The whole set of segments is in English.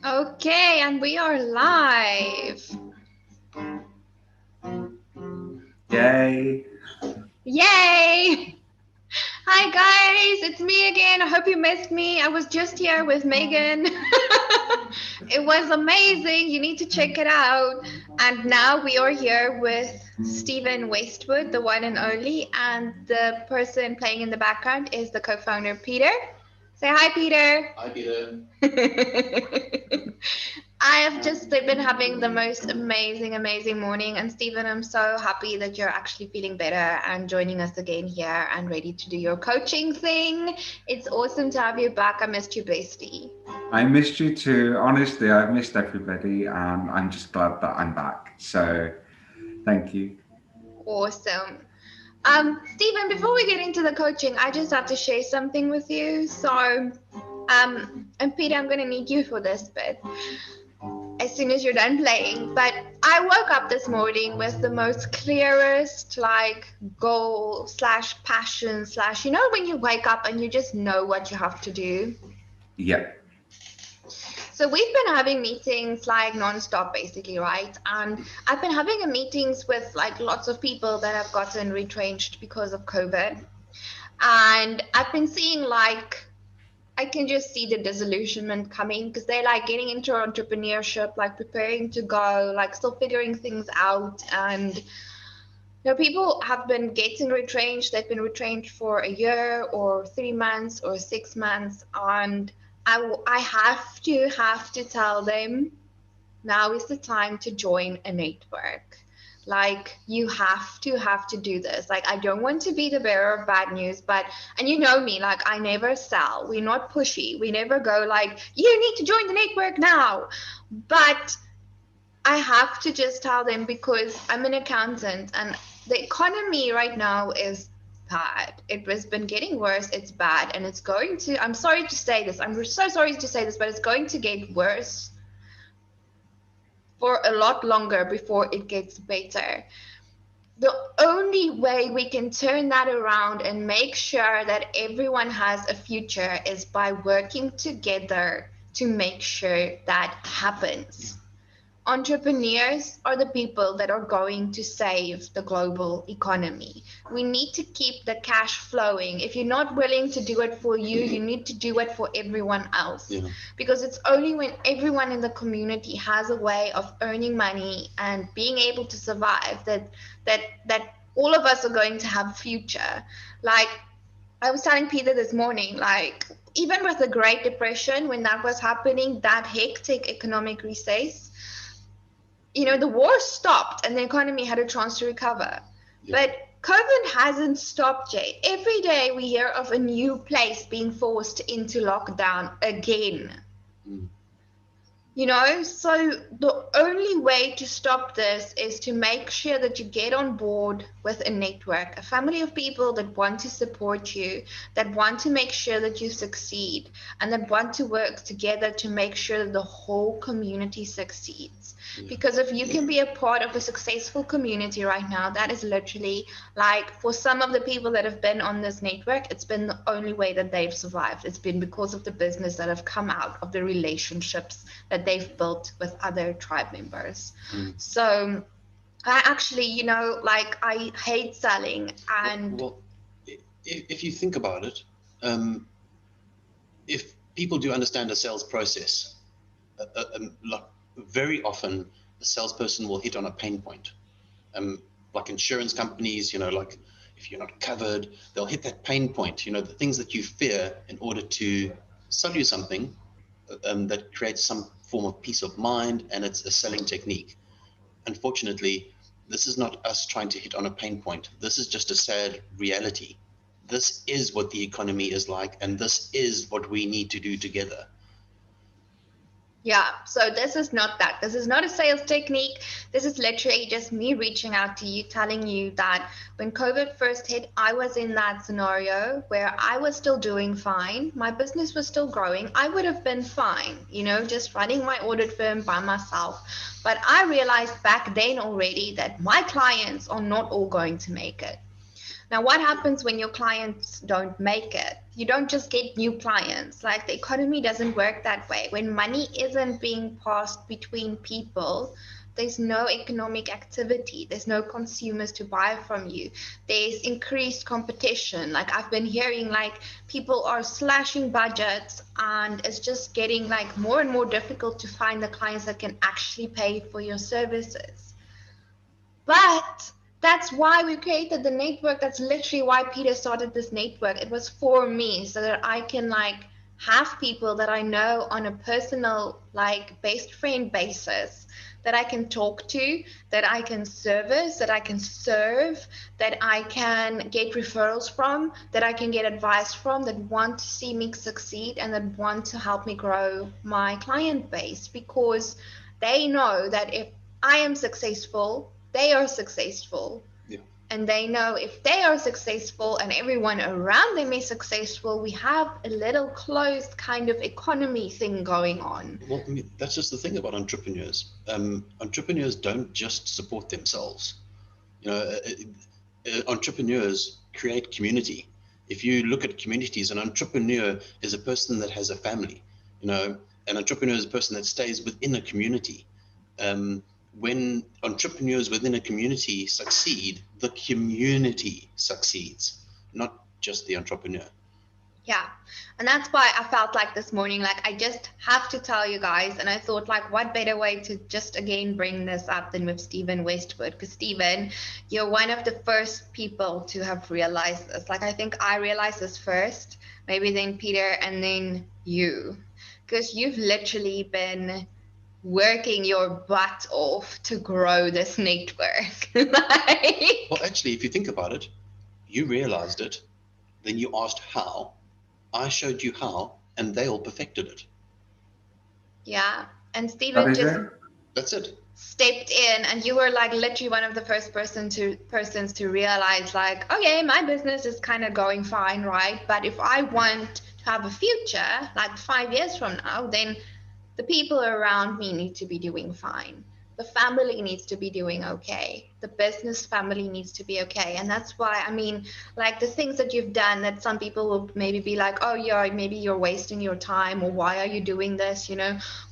Okay, and we are live. Yay! Yay! Hi guys, it's me again. I hope you missed me. I was just here with Megan. It was amazing. You need to check it out. And now we are here with Stephen Westwood, the one and only, and the person playing in the background is the co-founder Peter. Say hi, Peter. Hi, Peter. I have just been having the most amazing morning. And Stephen, I'm so happy that you're actually feeling better and joining us again here and ready to do your coaching thing. It's awesome to have you back. I missed you, bestie. I missed you too. Honestly, I've missed everybody, and I'm just glad that I'm back. So, thank you. Awesome. Stephen, before we get into the coaching, I just have to share something with you. So, and Peter, I'm going to need you for this bit as soon as you're done playing. But I woke up this morning with the most clearest like goal slash passion slash, when you wake up and you just know what you have to do. Yep. So we've been having meetings like nonstop basically, right? And I've been having meetings with like lots of people that have gotten retrenched because of COVID. And I've been seeing like I can just see the disillusionment coming because they're like getting into entrepreneurship, like preparing to go, like still figuring things out. And people have been getting retrenched. They've been retrenched for a year or 3 months or 6 months. And I have to tell them now is the time to join a network. Like you have to do this. Like I don't want to be the bearer of bad news, but and you know me, like I never sell. We're not pushy. We never go like you need to join the network now. But I have to just tell them because I'm an accountant and the economy right now is bad. It has been getting worse. It's bad and it's going to I'm sorry to say this. I'm so sorry to say this, but it's going to get worse for a lot longer before it gets better. The only way we can turn that around and make sure that everyone has a future is by working together to make sure that happens. Entrepreneurs are the people that are going to save the global economy. We need to keep the cash flowing. If you're not willing to do it for you, you need to do it for everyone else. Yeah. Because it's only when everyone in the community has a way of earning money and being able to survive that all of us are going to have a future. Like I was telling Peter this morning, like even with the Great Depression, when that was happening, that hectic economic recess, the war stopped and the economy had a chance to recover. Yeah. But COVID hasn't stopped yet. Every day we hear of a new place being forced into lockdown again. Mm. So the only way to stop this is to make sure that you get on board with a network, a family of people that want to support you, that want to make sure that you succeed, and that want to work together to make sure that the whole community succeeds. Yeah. Because if you can be a part of a successful community right now, that is literally like for some of the people that have been on this network, it's been the only way that they've survived. It's been because of the business that have come out of the relationships that they've built with other tribe members. Mm. So I actually, like I hate selling and Well, if you think about it, um, if people do understand a sales process, like very often a salesperson will hit on a pain point. Like insurance companies, like if you're not covered, they'll hit that pain point, the things that you fear in order to sell you something that creates some form of peace of mind, and it's a selling technique. Unfortunately, this is not us trying to hit on a pain point. This is just a sad reality. This is what the economy is like, and this is what we need to do together. yeah, so this is not that. This is not a sales technique. This is literally just me reaching out to you, telling you that when COVID first hit, I was in that scenario where I was still doing fine. My business was still growing. I would have been fine, just running my audit firm by myself. But I realized back then already that my clients are not all going to make it. Now, what happens when your clients don't make it? You don't just get new clients. Like, the economy doesn't work that way. When money isn't being passed between people, there's no economic activity. There's no consumers to buy from you. There's increased competition. Like, I've been hearing like people are slashing budgets, and it's just getting like more and more difficult to find the clients that can actually pay for your services. But that's why we created the network. That's literally why Peter started this network. It was for me, so that I can like have people that I know on a personal, like, best friend basis, that I can talk to, that I can service, that I can serve, that I can get referrals from, that I can get advice from, that want to see me succeed and that want to help me grow my client base, because they know that if I am successful, they are successful. Yeah. And they know if they are successful and everyone around them is successful, we have a little closed kind of economy thing going on. Well, I mean, that's just the thing about entrepreneurs. Entrepreneurs don't just support themselves. Entrepreneurs create community. If you look at communities, an entrepreneur is a person that has a family. An entrepreneur is a person that stays within a community. When entrepreneurs within a community succeed, the community succeeds, not just the entrepreneur. Yeah. And that's why I felt like this morning, like, I just have to tell you guys. And I thought, like, what better way to just again bring this up than with Stephen Westwood? Because Stephen, you're one of the first people to have realized this. Like, I think I realized this first, maybe then Peter, and then you. Because you've literally been working your butt off to grow this network. Well, actually, if you think about it, you realized it, then you asked how, I showed you how, and they all perfected it. Yeah. And Stephen just that's it. Stepped in, and you were like literally one of the first persons to realize, like, okay, my business is kind of going fine, right? But if I want to have a future, like 5 years from now, then the people around me need to be doing fine. The family needs to be doing okay. The business family needs to be okay. And that's why, I mean, like, the things that you've done that some people will maybe be like, oh, yeah, maybe you're wasting your time, or why are you doing this?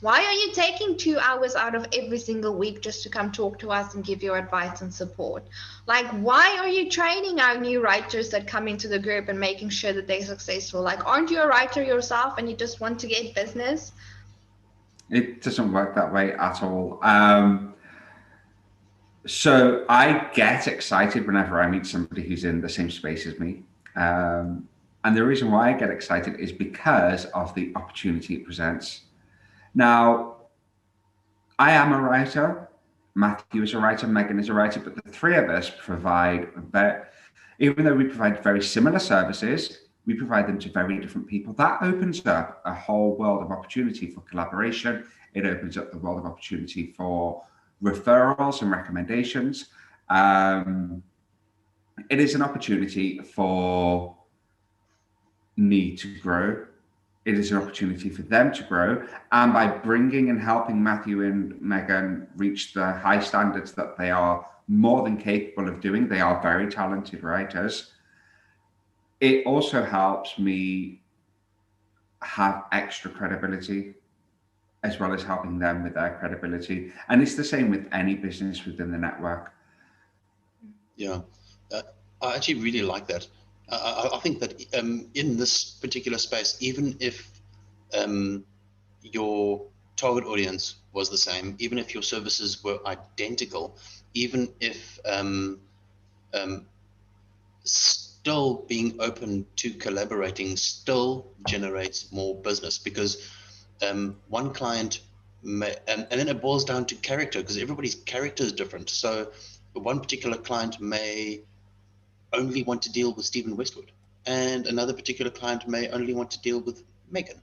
Why are you taking 2 hours out of every single week just to come talk to us and give your advice and support? Like, why are you training our new writers that come into the group and making sure that they're successful? Like, aren't you a writer yourself and you just want to get business? It doesn't work that way at all. So I get excited whenever I meet somebody who's in the same space as me. And the reason why I get excited is because of the opportunity it presents. Now, I am a writer. Matthew is a writer. Megan is a writer. But the three of us even though we provide very similar services, we provide them to very different people. That opens up a whole world of opportunity for collaboration. It opens up the world of opportunity for referrals and recommendations. It is an opportunity for me to grow. It is an opportunity for them to grow. And by bringing and helping Matthew and Megan reach the high standards that they are more than capable of doing, they are very talented writers. It also helps me have extra credibility, as well as helping them with their credibility. And it's the same with any business within the network. Yeah, I actually really like that. I think that in this particular space, even if your target audience was the same, even if your services were identical, even if still being open to collaborating still generates more business, because one client may, and then it boils down to character, because everybody's character is different. So one particular client may only want to deal with Stephen Westwood, and another particular client may only want to deal with Megan.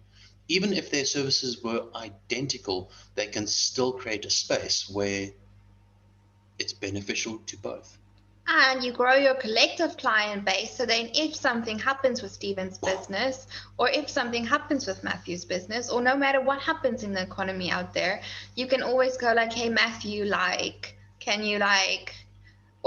Even if their services were identical, they can still create a space where it's beneficial to both. And you grow your collective client base. So then if something happens with Stephen's business, or if something happens with Matthew's business, or no matter what happens in the economy out there, you can always go like, hey, Matthew, like, can you like,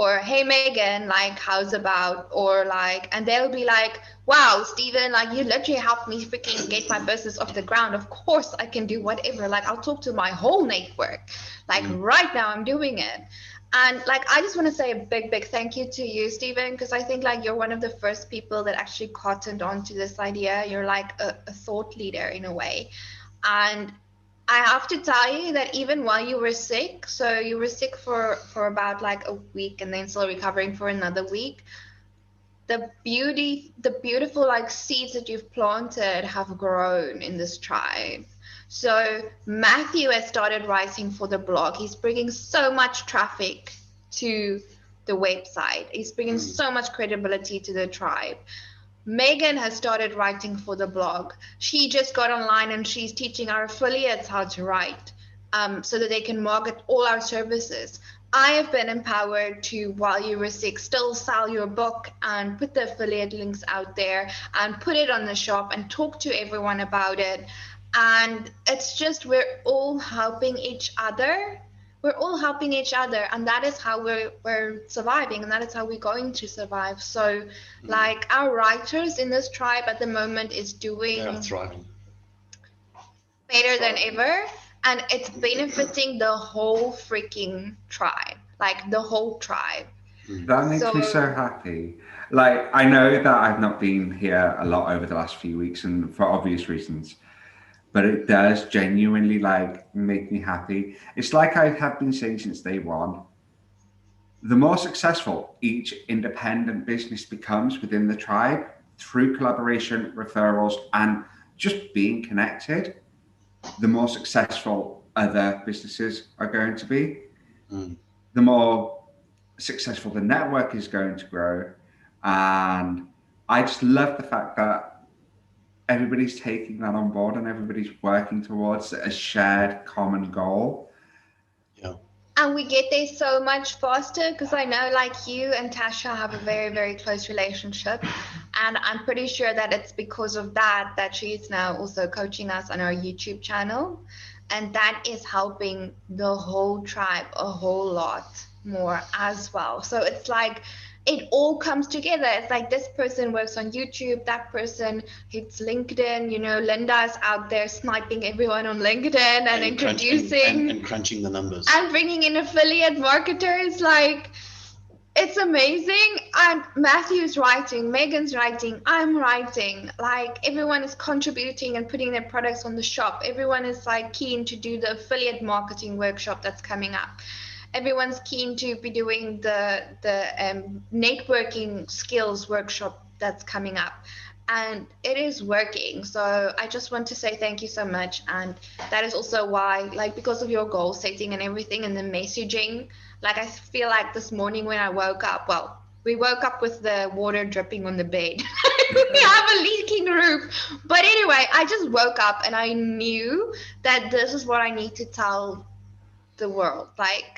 or hey Megan, like how's about, or like, and they'll be like, wow Stephen, like you literally helped me freaking get my business off the ground. Of course I can do whatever, like I'll talk to my whole network, like right now I'm doing it. And like I just want to say a big thank you to you, Stephen, because I think like you're one of the first people that actually cottoned onto this idea. You're like a thought leader in a way. And I have to tell you that even while you were sick, so you were sick for about like a week and then still recovering for another week, the beautiful like seeds that you've planted have grown in this tribe. So Matthew has started writing for the blog. He's bringing so much traffic to the website. He's bringing so much credibility to the tribe. Megan has started writing for the blog. She just got online and she's teaching our affiliates how to write, so that they can market all our services. I have been empowered to, while you were sick, still sell your book and put the affiliate links out there and put it on the shop and talk to everyone about it. And it's just, we're all helping each other. We're all helping each other, and that is how we're surviving, and that is how we're going to survive. So like our writers in this tribe at the moment is doing thriving better than ever, and it's benefiting the whole freaking tribe, like the whole tribe. That makes me so happy. Like, I know that I've not been here a lot over the last few weeks, and for obvious reasons, but it does genuinely like make me happy. It's like I have been saying since day one, the more successful each independent business becomes within the tribe through collaboration, referrals, and just being connected, the more successful other businesses are going to be. The more successful the network is going to grow. And I just love the fact that everybody's taking that on board and everybody's working towards a shared common goal. Yeah. And we get there so much faster because I know like you and Tasha have a very close relationship. And I'm pretty sure that it's because of that she's now also coaching us on our YouTube channel. And that is helping the whole tribe a whole lot more as well. So it's like, it all comes together. It's like this person works on YouTube, that person hits LinkedIn, you know, Linda's out there sniping everyone on LinkedIn and introducing and crunching the numbers and bringing in affiliate marketers. Like, it's amazing. And Matthew's writing, Megan's writing, I'm writing. Like, everyone is contributing and putting their products on the shop. Everyone is like keen to do the affiliate marketing workshop that's coming up. Everyone's keen to be doing the networking skills workshop that's coming up, and it is working. So I just want to say thank you so much. And that is also why, like, because of your goal setting and everything and the messaging, like I feel like this morning when I woke up, well, we woke up with the water dripping on the bed. We have a leaking roof. But anyway, I just woke up and I knew that this is what I need to tell the world. Like,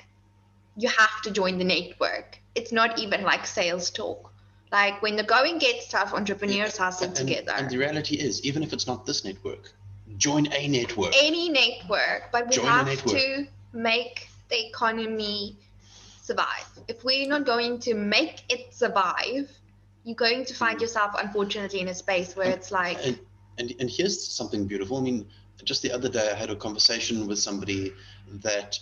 you have to join the network. It's not even like sales talk. Like, when the going gets tough, entrepreneurs hustle together. And the reality is, even if it's not this network, join a network. Any network, but we have to make the economy survive. If we're not going to make it survive, you're going to find yourself, unfortunately, in a space where it's like... And here's something beautiful. I mean, just the other day, I had a conversation with somebody that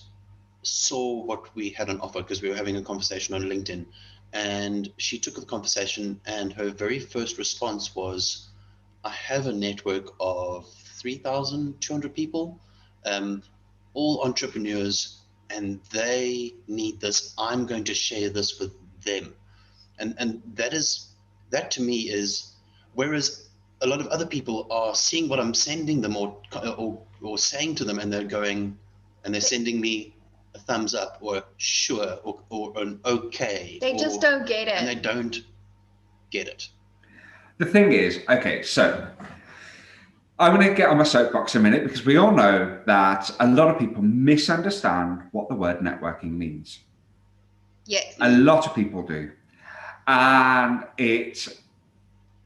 saw what we had on offer because we were having a conversation on LinkedIn, and she took the conversation and her very first response was, I have a network of 3,200 people, all entrepreneurs, and they need this. I'm going to share this with them. And that to me is, whereas a lot of other people are seeing what I'm sending them or saying to them, and they're going, and they're sending me a thumbs up or sure or an okay. They just don't get it. And they don't get it. The thing is, okay, so I'm going to get on my soapbox a minute because we all know that a lot of people misunderstand what the word networking means. Yes. A lot of people do. And it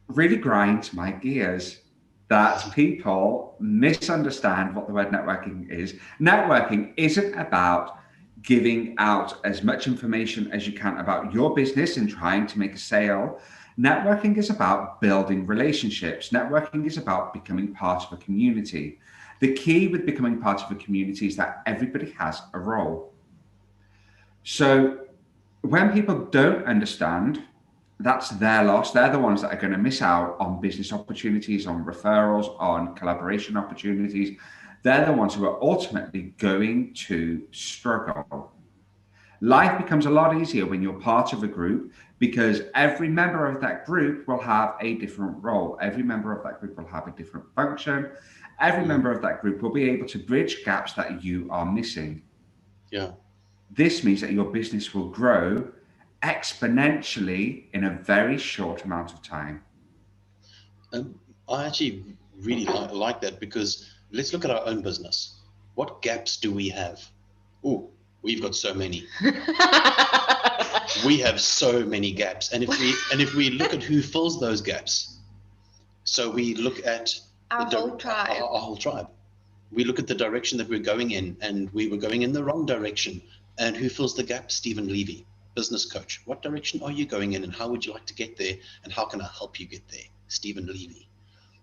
really grinds my gears that people misunderstand what the word networking is. Networking isn't about giving out as much information as you can about your business and trying to make a sale. Networking is about building relationships. Networking is about becoming part of a community. The key with becoming part of a community is that everybody has a role. So when people don't understand, that's their loss. They're the ones that are going to miss out on business opportunities, on referrals, on collaboration opportunities. They're the ones who are ultimately going to struggle. Life becomes a lot easier when you're part of a group, because every member of that group will have a different role. Every member of that group will have a different function. Every member of that group will be able to bridge gaps that you are missing. Yeah. This means that your business will grow exponentially in a very short amount of time. I actually really like that, because let's look at our own business. What gaps do we have? Oh, we've got so many. We have so many gaps, and if we look at who fills those gaps, so we look at our whole tribe. We look at the direction that we're going in, and we were going in the wrong direction. And who fills the gap? Stephen Levy, business coach. What direction are you going in, and how would you like to get there, and how can I help you get there? Stephen Levy.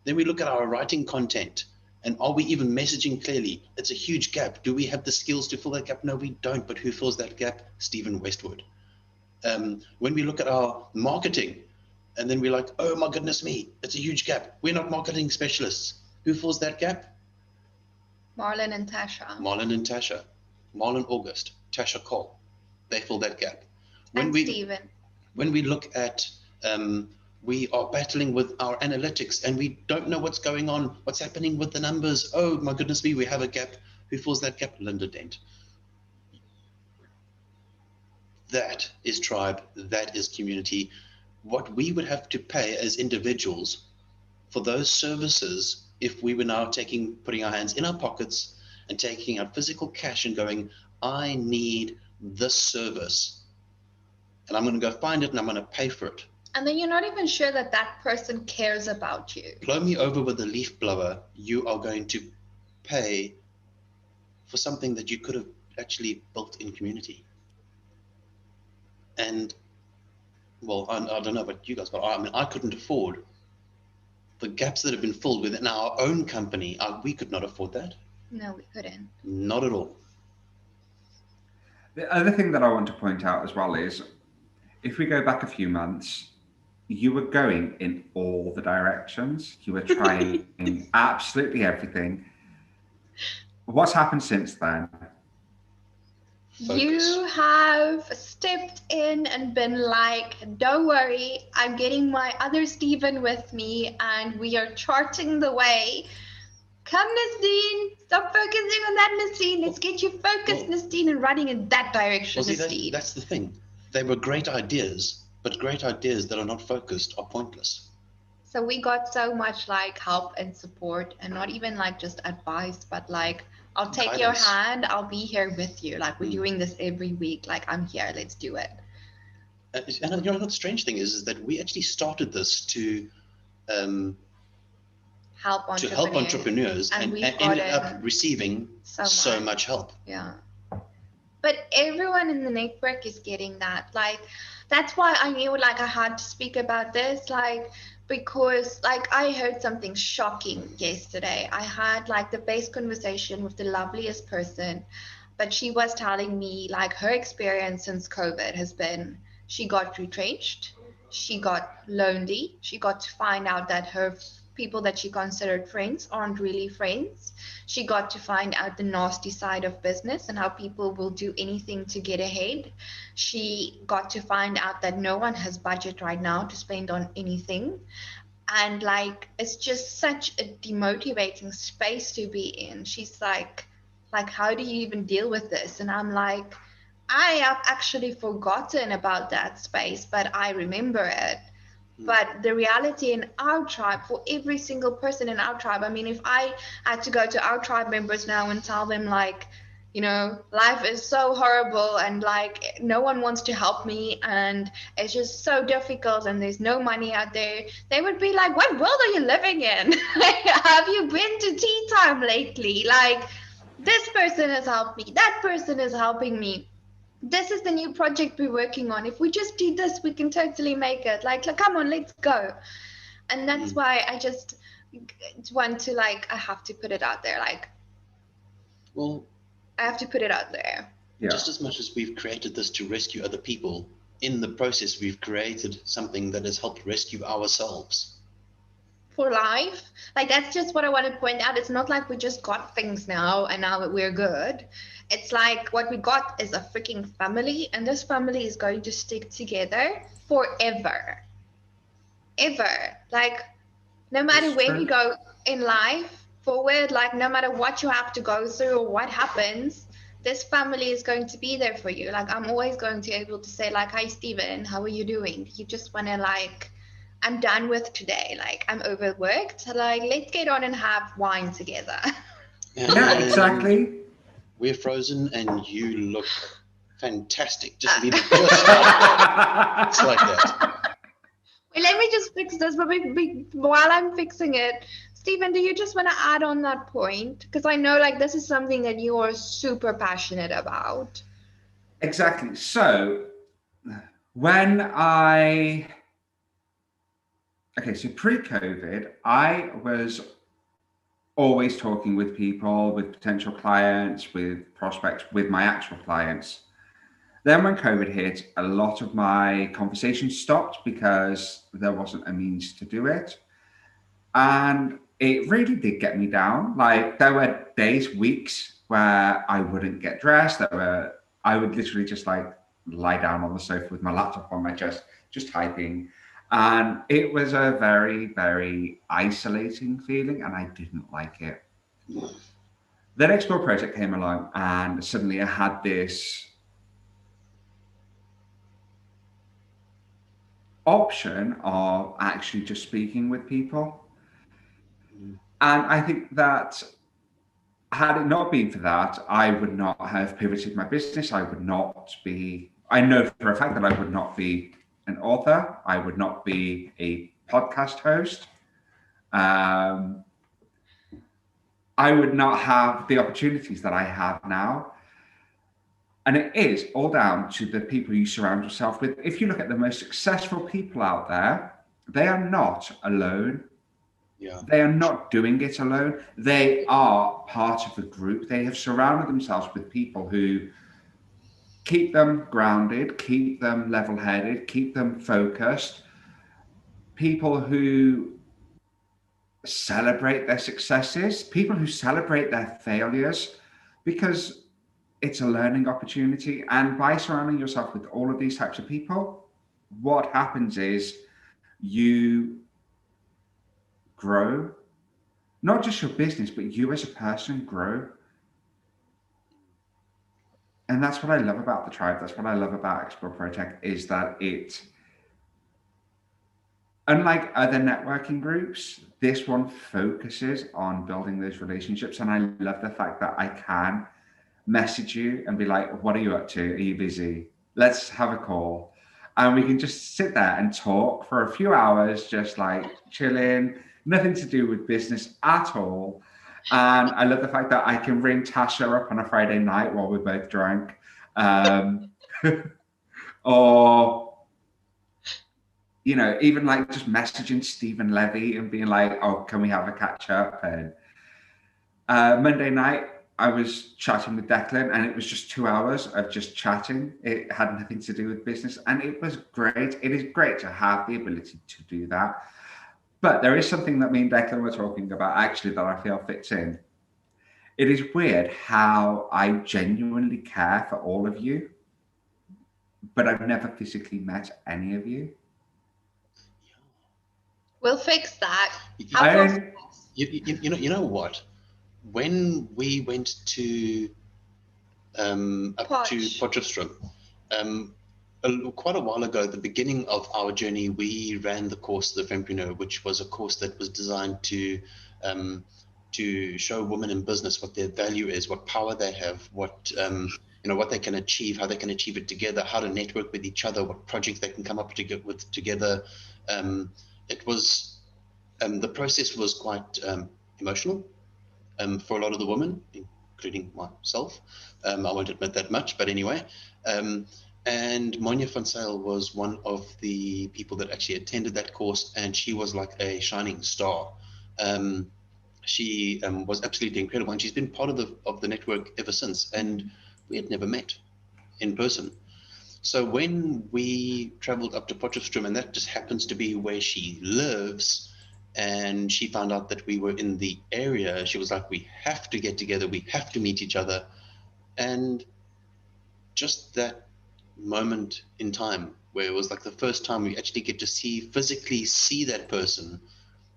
Then we look at our writing content, and are we even messaging clearly? It's a huge gap. Do we have the skills to fill that gap? No, we don't. But who fills that gap? Stephen Westwood. When we look at our marketing, and then we're like, oh my goodness me, it's a huge gap. We're not marketing specialists. Who fills that gap? Marlon and Tasha. Marlon August, Tasha Cole. They fill that gap. Stephen. When we look at, we are battling with our analytics, and we don't know what's going on, what's happening with the numbers. Oh my goodness me, we have a gap. Who fills that gap? Linda Dent. That is tribe, that is community. What we would have to pay as individuals for those services, if we were now putting our hands in our pockets and taking out physical cash and going, I need this service, and I'm going to go find it, and I'm going to pay for it. And then you're not even sure that that person cares about you. Blow me over with a leaf blower, you are going to pay for something that you could have actually built in community. And, well, I don't know about you guys, but I couldn't afford the gaps that have been filled within our own company. We could not afford that. No, we couldn't. Not at all. The other thing that I want to point out as well is, if we go back a few months, you were going in all the directions. You were trying absolutely everything. What's happened since then? Focus. You have stepped in and been like, don't worry, I'm getting my other Stephen with me, and we are charting the way. Come, Nastine, stop focusing on that, Nastine. Let's get you focused, Nastine, and running in that direction, Nastine. That's the thing. They were great ideas, but great ideas that are not focused are pointless. So we got so much like help and support, and not even like just advice, but like, I'll take guidance. your hand, I'll be here with you. Like, we're doing this every week. Like, I'm here, let's do it. And you know what the strange thing is that we actually started this to help entrepreneurs, and ended up receiving so much help. Yeah. But everyone in the network is getting that. Like, that's why I knew like I had to speak about this. Like, because like I heard something shocking yesterday. I had like the best conversation with the loveliest person, but she was telling me like her experience since COVID has been, she got retrenched, she got lonely, she got to find out that her people that she considered friends aren't really friends. She got to find out the nasty side of business and how people will do anything to get ahead. She got to find out that no one has budget right now to spend on anything. And like, it's just such a demotivating space to be in. She's like, how do you even deal with this? And I'm like, I have actually forgotten about that space, but I remember it. But the reality in our tribe, for every single person in our tribe, I mean, if I had to go to our tribe members now and tell them like, you know, life is so horrible and like no one wants to help me and it's just so difficult and there's no money out there, they would be like, what world are you living in? Have you been to tea time lately? Like, this person has helped me, that person is helping me. this is the new project we're working on. If we just do this, we can totally make it. Like come on, let's go. And that's why I just want to, like, I have to put it out there. Like, Well, I have to put it out there. Yeah. Just as much as we've created this to rescue other people, in the process, we've created something that has helped rescue ourselves. For life. Like, that's just what I want to point out. It's not like we just got things now and now we're good. It's like what we got is a freaking family, and this family is going to stick together forever. Ever. Like, no matter That's where true. we go in life forward, like no matter what you have to go through or what happens, this family is going to be there for you. Like, I'm always going to be able to say, like, hi Stephen, how are you doing? You just want to, like, I'm done with today. Like, I'm overworked. Like, let's get on and have wine together. Yeah, exactly. We're frozen and you look fantastic. Just leave it just like that. Wait, let me just fix this. But while I'm fixing it, Stephen, do you just want to add on that point? Because I know, like, this is something that you are super passionate about. Exactly. So when so pre-COVID, I was always talking with people, with potential clients, with prospects, with my actual clients. Then when COVID hit, a lot of my conversations stopped because there wasn't a means to do it. And it really did get me down. Like, there were days, weeks where I wouldn't get dressed. I would literally just like lie down on the sofa with my laptop on my chest, just typing. And it was a very, very isolating feeling, and I didn't like it. Then Explore Project came along, and suddenly I had this option of actually just speaking with people. And I think that had it not been for that, I would not have pivoted my business. I know for a fact that I would not be an author. I would not be a podcast host. I would not have the opportunities that I have now. And it is all down to the people you surround yourself with. If you look at the most successful people out there, they are not alone. Yeah. They are not doing it alone. They are part of a group. They have surrounded themselves with people who keep them grounded, keep them level-headed, keep them focused. People who celebrate their successes, people who celebrate their failures, because it's a learning opportunity. And by surrounding yourself with all of these types of people, what happens is you grow. Not just your business, but you as a person grow. And that's what I love about the tribe. That's what I love about Explore Project, is that it, unlike other networking groups, this one focuses on building those relationships. And I love the fact that I can message you and be like, what are you up to? Are you busy? Let's have a call. And we can just sit there and talk for a few hours, just like chilling, nothing to do with business at all. And I love the fact that I can ring Tasha up on a Friday night while we're both drunk. Or, you know, even like just messaging Stephen Levy and being like, oh, can we have a catch up? And Monday night, I was chatting with Declan, and it was just 2 hours of just chatting. It had nothing to do with business, and it was great. It is great to have the ability to do that. But there is something that me and Declan were talking about actually that I feel fits in. It is weird how I genuinely care for all of you, but I've never physically met any of you. We'll fix that. You know what? When we went to up to Potchefstroom, quite a while ago, at the beginning of our journey, we ran the course, the Fempreneur, which was a course that was designed to show women in business what their value is, what power they have, what what they can achieve, how they can achieve it together, how to network with each other, what projects they can come up with together. It was the process was quite emotional for a lot of the women, including myself. I won't admit that much, but anyway. And Monia van Zyl was one of the people that actually attended that course, and she was like a shining star. She was absolutely incredible, and she's been part of the network ever since. And we had never met in person. So when we traveled up to Potchefstroom, and that just happens to be where she lives, and she found out that we were in the area, she was like, we have to get together, we have to meet each other. And just that moment in time where it was like the first time we actually get to physically see that person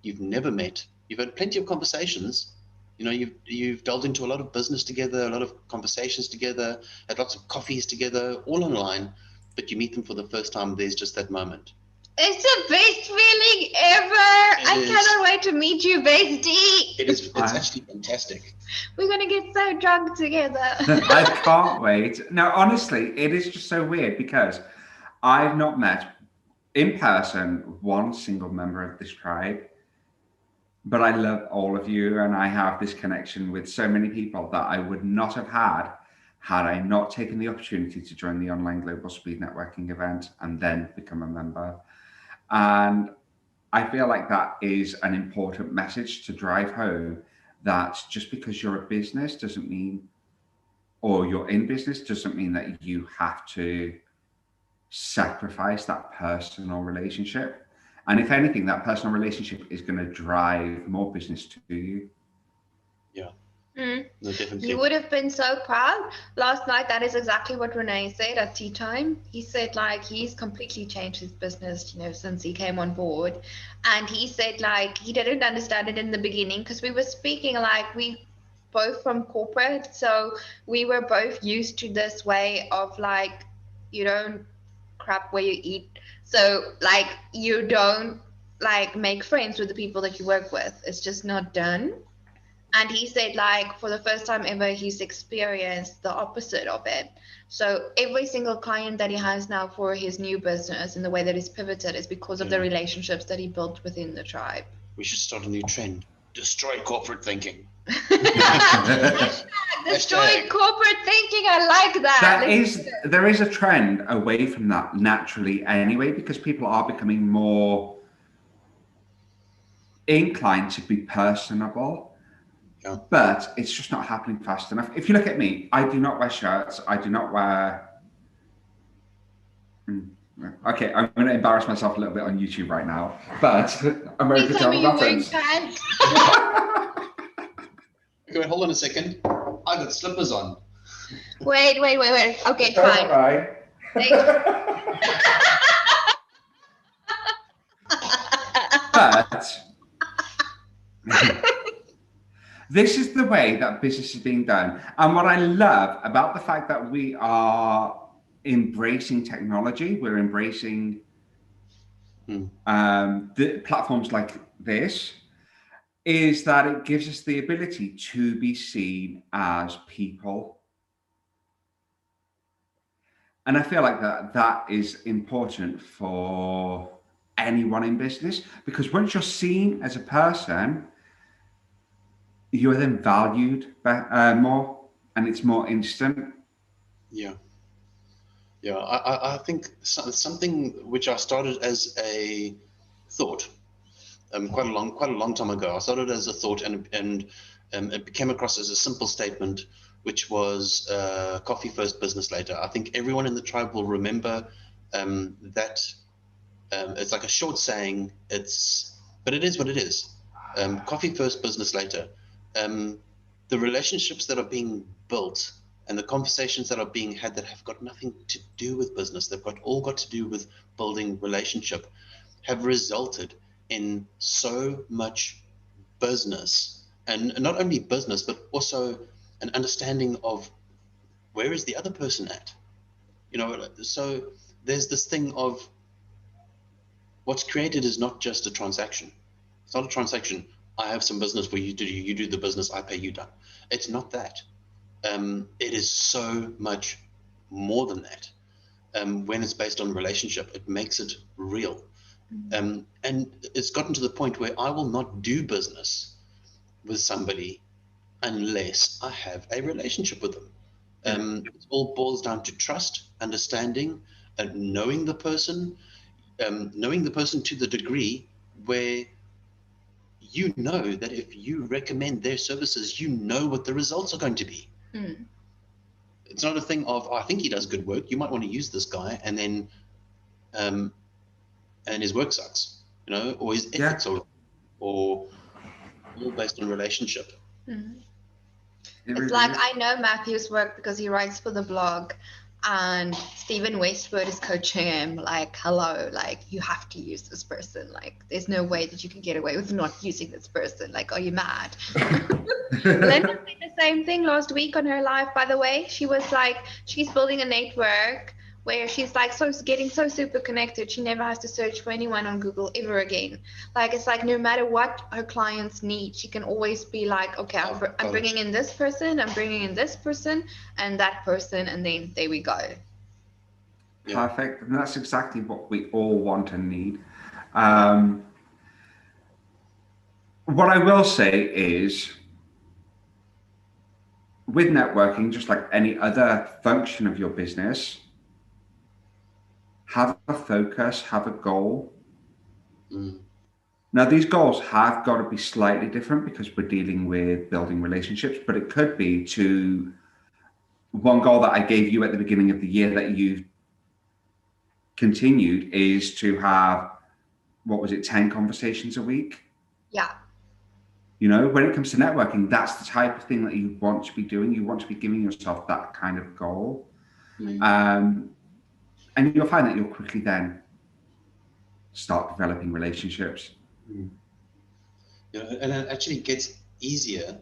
you've never met. You've had plenty of conversations, you've delved into a lot of business together, a lot of conversations together, had lots of coffees together, all online, but you meet them for the first time. There's just that moment. It's the best feeling ever. I cannot wait to meet you, bestie. It's actually fantastic. We're going to get so drunk together. I can't wait. No, honestly, it is just so weird because I've not met in person one single member of this tribe, but I love all of you, and I have this connection with so many people that I would not have had I not taken the opportunity to join the online Global Speed Networking event and then become a member. And I feel like that is an important message to drive home, that just because you're a business doesn't mean, or you're in business doesn't mean that you have to sacrifice that personal relationship. And if anything, that personal relationship is going to drive more business to you. Yeah. Mm. No, definitely. You would have been so proud. Last night, that is exactly what Renee said at tea time. He said, like, he's completely changed his business, since he came on board. And he said, like, he didn't understand it in the beginning because we were speaking, like, we both from corporate. So we were both used to this way of, like, you don't crap where you eat. So, like, you don't, like, make friends with the people that you work with. It's just not done. And he said, like, for the first time ever, he's experienced the opposite of it. So every single client that he has now for his new business and the way that he's pivoted is because of the relationships that he built within the tribe. We should start a new trend. Destroy corporate thinking. Destroy corporate thinking. I like that. There is a trend away from that naturally anyway, because people are becoming more inclined to be personable. Yeah. But it's just not happening fast enough. If you look at me, I do not wear shirts. I do not wear. Okay, I'm going to embarrass myself a little bit on YouTube right now, but I'm wearing pajama bottoms. Okay, hold on a second. I got slippers on. Wait. Okay, fine. But this is the way that business is being done. And what I love about the fact that we are embracing technology, we're embracing the platforms like this, is that it gives us the ability to be seen as people. And I feel like that is important for anyone in business, because once you're seen as a person, you are then valued more, and it's more instant. Yeah. I think something which I started as a thought, quite a long time ago. I started as a thought, and it came across as a simple statement, which was coffee first, business later. I think everyone in the tribe will remember that. It's like a short saying. But it is what it is. Coffee first, business later. The relationships that are being built and the conversations that are being had that have got nothing to do with business, they've all got to do with building relationship, have resulted in so much business, and not only business, but also an understanding of where is the other person at. So there's this thing of what's created is not just a transaction. It's not a transaction. I have some business for you to do. You do the business, I pay you, done. It's not that. It is so much more than that. When it's based on relationship, it makes it real. And it's gotten to the point where I will not do business with somebody unless I have a relationship with them. It all boils down to trust, understanding, and knowing the person to the degree where you know that if you recommend their services, you know what the results are going to be. It's not a thing of, oh, I think he does good work, you might want to use this guy, and then and his work sucks, or his ethics are, or all based on relationship. It's like, I know Matthew's work because he writes for the blog, and Stephen Westwood is coaching him, like, hello, like, you have to use this person. Like, there's no way that you can get away with not using this person. Like, are you mad? Linda did the same thing last week on her live, by the way. She was like, she's building a network where she's like getting so super connected. She never has to search for anyone on Google ever again. Like, it's like no matter what her clients need, she can always be like, okay, I'm bringing in this person, I'm bringing in this person and that person, and then there we go. Perfect. And that's exactly what we all want and need. What I will say is, with networking, just like any other function of your business, have a focus, have a goal. Now, these goals have got to be slightly different because we're dealing with building relationships, but it could be to one goal that I gave you at the beginning of the year that you've continued is to have, 10 conversations a week? Yeah. When it comes to networking, that's the type of thing that you want to be doing. You want to be giving yourself that kind of goal. And you'll find that you'll quickly then start developing relationships. And it actually gets easier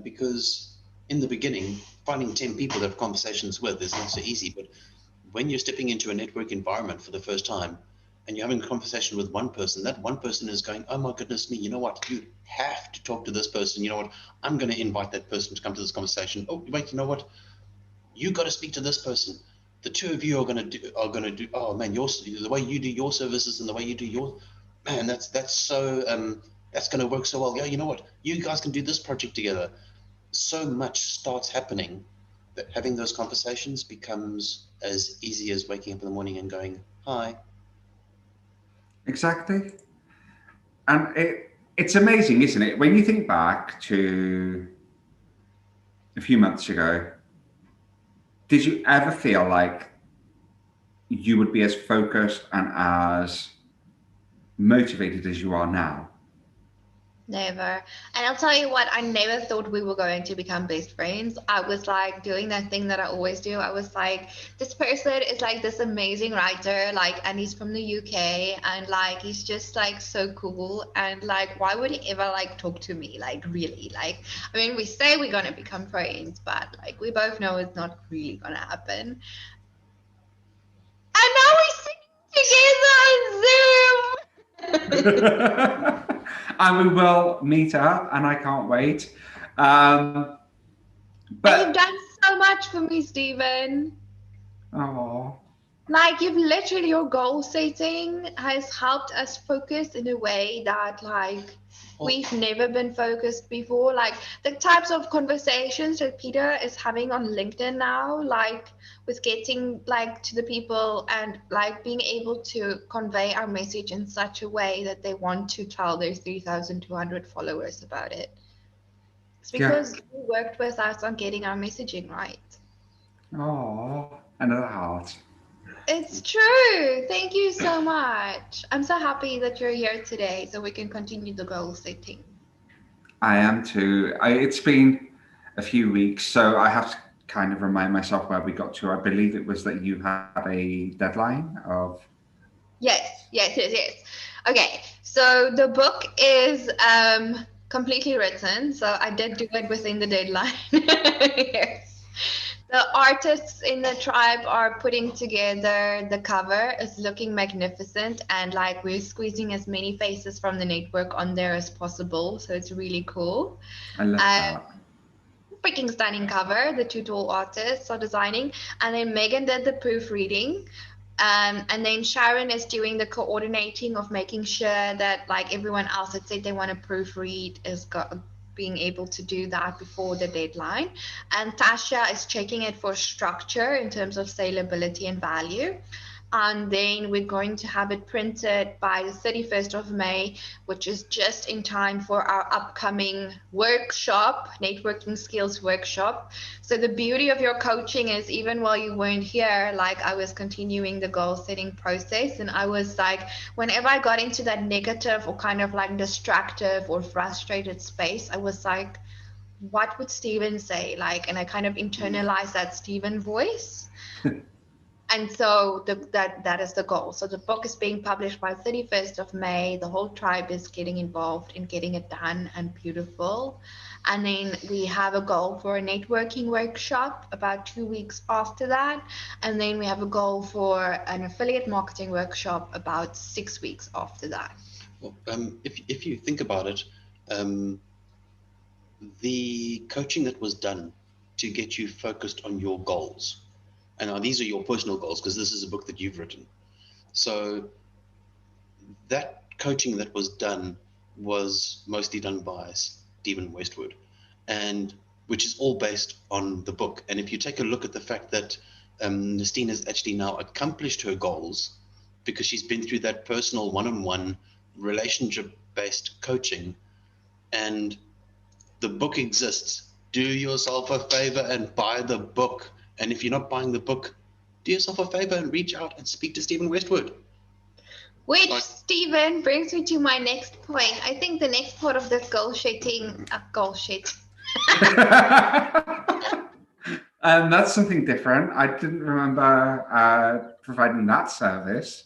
because in the beginning, finding 10 people to have conversations with is not so easy. But when you're stepping into a network environment for the first time and you're having a conversation with one person, that one person is going, oh my goodness me, you know what? You have to talk to this person. You know what? I'm going to invite that person to come to this conversation. Oh, wait, you know what? You got to speak to this person. The two of you are going to do. Oh man, the way you do your services and the way you do your, man, that's so that's going to work so well. Yeah, you know what? You guys can do this project together. So much starts happening that having those conversations becomes as easy as waking up in the morning and going, hi. Exactly. And it's amazing, isn't it? When you think back to a few months ago, did you ever feel like you would be as focused and as motivated as you are now? Never. And I'll tell you what, I never thought we were going to become best friends. I was like doing that thing that I always do. I was like, this person is like this amazing writer, like, and he's from the UK, and like he's just like so cool, and like why would he ever like talk to me? Like, really? Like, I mean, we say we're gonna become friends, but like we both know it's not really gonna happen. And now we're sitting together on Zoom. And we will meet up, and I can't wait. But you've done so much for me, Stephen. Oh. Like, you've literally, your goal setting has helped us focus in a way that, like, we've never been focused before. Like, the types of conversations that Peter is having on LinkedIn now, like, with getting, like, to the people and, like, being able to convey our message in such a way that they want to tell their 3,200 followers about it. It's because you worked with us on getting our messaging right. Oh, another heart. It's true. Thank you so much. I'm so happy that you're here today so we can continue the goal setting. I am too. It's been a few weeks, so I have to kind of remind myself where we got to. I believe it was that you had a deadline of... Yes. Okay, so the book is completely written, so I did do it within the deadline. Yes. The artists in the tribe are putting together the cover. It's looking magnificent, and like we're squeezing as many faces from the network on there as possible. So it's really cool. I love that. Freaking stunning cover. The two tall artists are designing, and then Megan did the proofreading. And then Sharon is doing the coordinating of making sure that like everyone else that said they want to proofread is being able to do that before the deadline. And Tasha is checking it for structure in terms of saleability and value. And then we're going to have it printed by the 31st of May, which is just in time for our upcoming workshop, networking skills workshop. So the beauty of your coaching is even while you weren't here, like I was continuing the goal setting process. And I was like, whenever I got into that negative or kind of like distractive or frustrated space, I was like, what would Stephen say? Like, and I kind of internalized that Stephen voice. And so that is the goal. So the book is being published by 31st of May. The whole tribe is getting involved in getting it done and beautiful. And then we have a goal for a networking workshop about 2 weeks after that. And then we have a goal for an affiliate marketing workshop about 6 weeks after that. Well, if you think about it, the coaching that was done to get you focused on your goals, and now these are your personal goals because this is a book that you've written. So that coaching that was done was mostly done by Stephen Westwood, and which is all based on the book. And if you take a look at the fact that Nestine has actually now accomplished her goals because she's been through that personal one-on-one relationship-based coaching, and the book exists. Do yourself a favor and buy the book. And if you're not buying the book, do yourself a favor and reach out and speak to Stephen Westwood. Which, Stephen, brings me to my next point. I think the next part of this goal setting, that's something different. I didn't remember providing that service.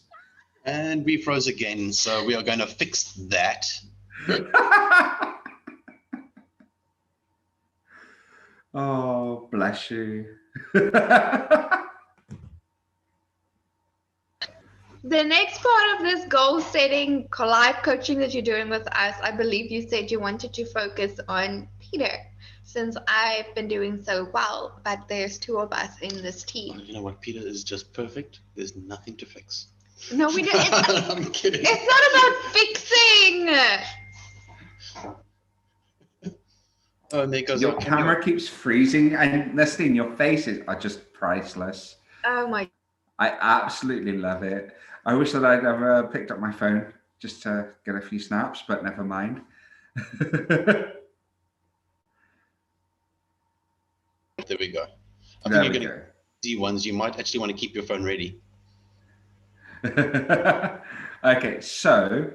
And we froze again, so we are going to fix that. Oh, bless you. The next part of this goal setting live coaching that you're doing with us, I believe you said you wanted to focus on Peter, since I've been doing so well, but there's 2 of us in this team. You know what? Peter is just perfect. There's nothing to fix. No, we didn't. I'm kidding. It's not about fixing. Oh, and there goes your camera keeps freezing, and Nestine, your faces are just priceless. Oh my! I absolutely love it. I wish that I'd ever picked up my phone just to get a few snaps, but never mind. There we go. I think you're going to see ones. You might actually want to keep your phone ready. Okay, so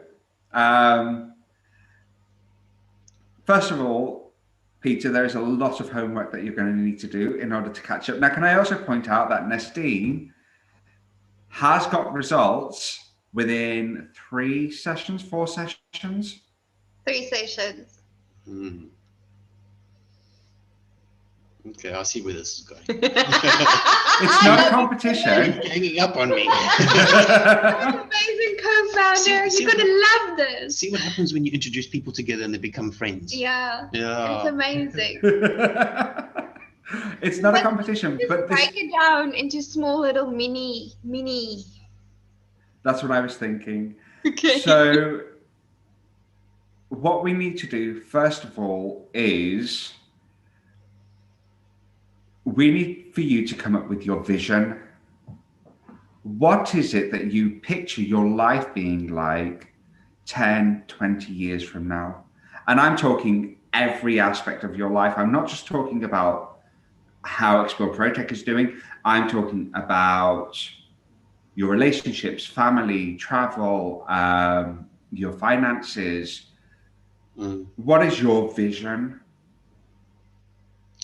first of all, Peter, there is a lot of homework that you're going to need to do in order to catch up. Now, can I also point out that Nestine has got results within 4 sessions? 3 sessions. Okay, I see where this is going. It's not a competition. You're hanging up on me. Amazing co-founder. You're going to love this. See what happens when you introduce people together and they become friends. Yeah. Yeah. It's amazing. It's not a competition, but break it down into small little mini. That's what I was thinking. Okay. So what we need to do, first of all, is we need for you to come up with your vision. What is it that you picture your life being like 10, 20 years from now? And I'm talking every aspect of your life. I'm not just talking about how Explore ProTech is doing. I'm talking about your relationships, family, travel, your finances. What is your vision?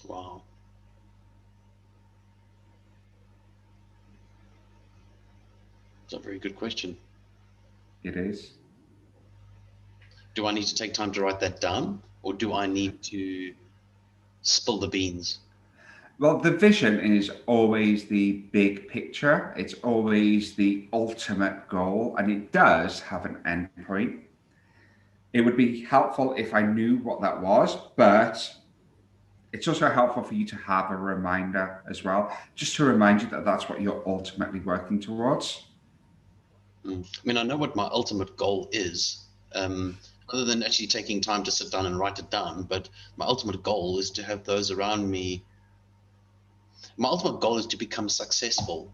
Wow. That's a very good question. It is. Do I need to take time to write that down, or do I need to spill the beans? Well, the vision is always the big picture. It's always the ultimate goal, and it does have an end point. It would be helpful if I knew what that was, but it's also helpful for you to have a reminder as well, just to remind you that that's what you're ultimately working towards. I mean, I know what my ultimate goal is. other than actually taking time to sit down and write it down. But my ultimate goal is to have those around me. My ultimate goal is to become successful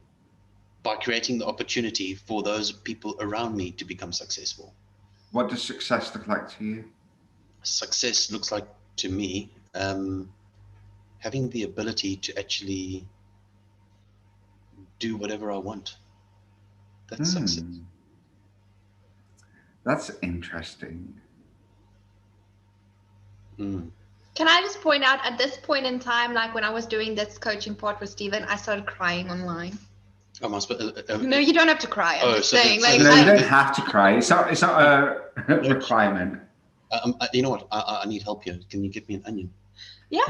by creating the opportunity for those people around me to become successful. What does success look like to you? Success looks like, to me, having the ability to actually do whatever I want. That's success. That's interesting. Can I just point out, at this point in time, like when I was doing this coaching part with Stephen, I started crying online. No, you don't have to cry. I'm just saying. No, you don't have to cry. It's not a requirement. You know what? I need help here. Can you get me an onion? Yeah,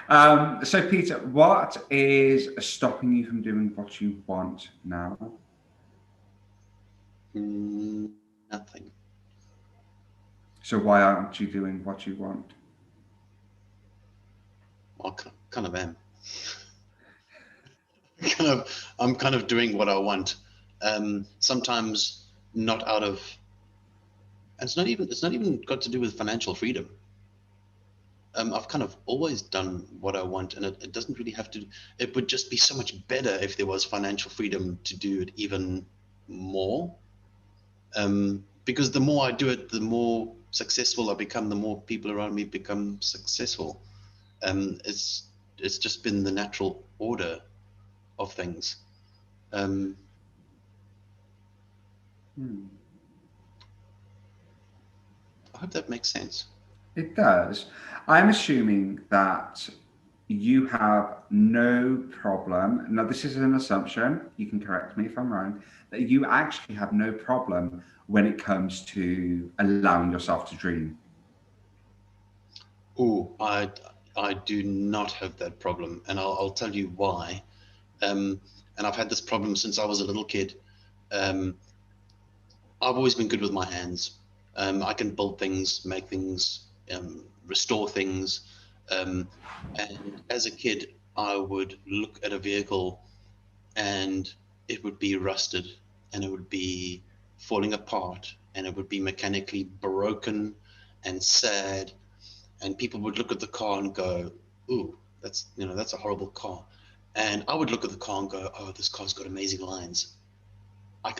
sure. So, Peter, what is stopping you from doing what you want now? Nothing. So why aren't you doing what you want? Well, I kind of am. I'm kind of doing what I want. Sometimes not out of, and it's not even got to do with financial freedom. I've kind of always done what I want, and it doesn't really have to. It would just be so much better if there was financial freedom to do it even more. Because the more I do it, the more successful I become. The more people around me become successful. It's just been the natural order of things. I hope that makes sense. It does. I'm assuming that you have no problem. Now, this is an assumption. You can correct me if I'm wrong. That you actually have no problem when it comes to allowing yourself to dream. Oh, I do not have that problem, and I'll tell you why. And I've had this problem since I was a little kid. I've always been good with my hands. I can build things, make things, restore things. And as a kid, I would look at a vehicle and it would be rusted and it would be falling apart and it would be mechanically broken and sad. And people would look at the car and go, ooh, that's a horrible car. And I would look at the car and go, oh, this car's got amazing lines.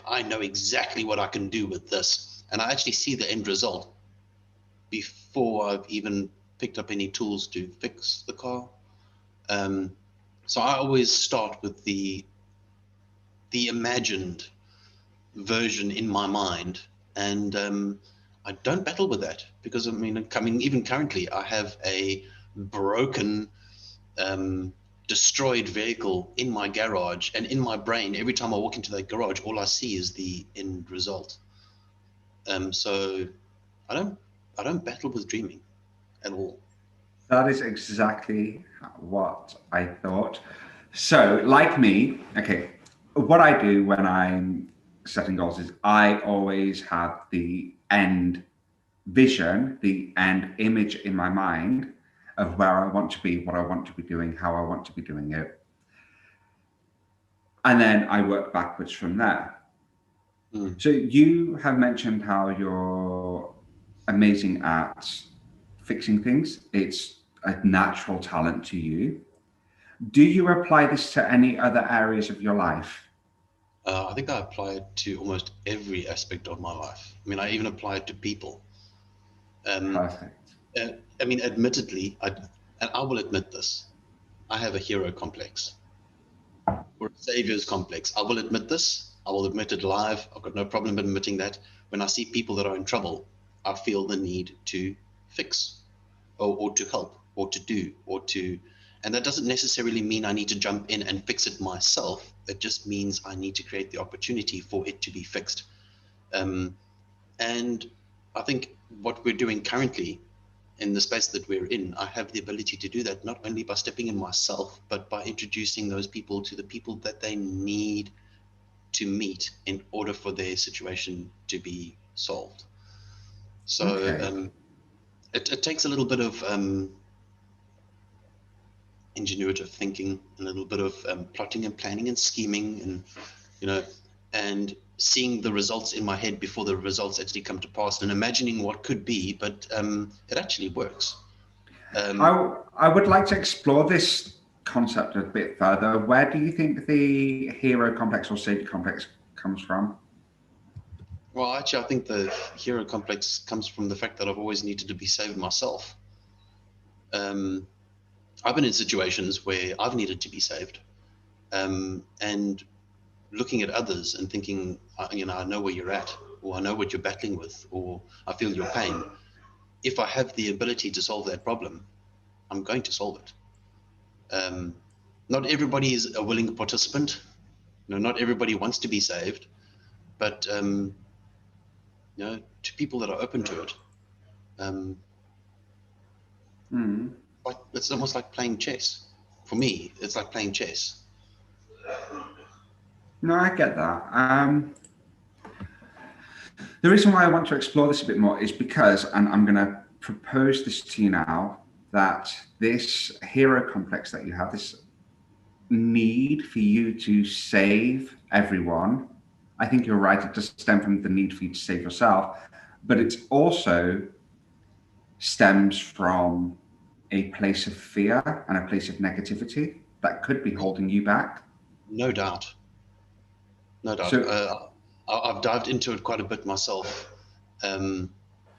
I know exactly what I can do with this. And I actually see the end result before I've even picked up any tools to fix the car. So I always start with the imagined version in my mind. And I don't battle with that because, even currently, I have a broken, destroyed vehicle in my garage, and in my brain, every time I walk into that garage, all I see is the end result. So I don't battle with dreaming at all. That is exactly what I thought. So, like me, okay, what I do when I'm setting goals is I always have the end vision, the end image in my mind of where I want to be, what I want to be doing, how I want to be doing it. And then I work backwards from there. So you have mentioned how you're amazing at fixing things. It's a natural talent to you. Do you apply this to any other areas of your life? I think I apply it to almost every aspect of my life. I even apply it to people. Perfect. Admittedly, and I will admit this, I have a hero complex or a savior's complex. I will admit this. I will admit it live. I've got no problem admitting that. When I see people that are in trouble, I feel the need to fix or to help or to do and that doesn't necessarily mean I need to jump in and fix it myself. It just means I need to create the opportunity for it to be fixed. And I think what we're doing currently in the space that we're in, I have the ability to do that, not only by stepping in myself, but by introducing those people to the people that they need to meet in order for their situation to be solved. So okay. It takes a little bit of ingenuitive thinking, a little bit of plotting and planning and scheming, and seeing the results in my head before the results actually come to pass and imagining what could be, but it actually works. I would like to explore this concept a bit further. Where do you think the hero complex or savior complex comes from? Well, actually, I think the hero complex comes from the fact that I've always needed to be saved myself. I've been in situations where I've needed to be saved, and looking at others and thinking, I know where you're at, or I know what you're battling with, or I feel your pain. If I have the ability to solve that problem, I'm going to solve it. Not everybody is a willing participant. Not everybody wants to be saved, but to people that are open to it, like it's almost like playing chess. For me, it's like playing chess. No, I get that. The reason why I want to explore this a bit more is because, and I'm going to propose this to you now, that this hero complex that you have, this need for you to save everyone, I think you're right, it does stem from the need for you to save yourself, but it also stems from a place of fear and a place of negativity that could be holding you back. No doubt. No doubt. So, I've dived into it quite a bit myself,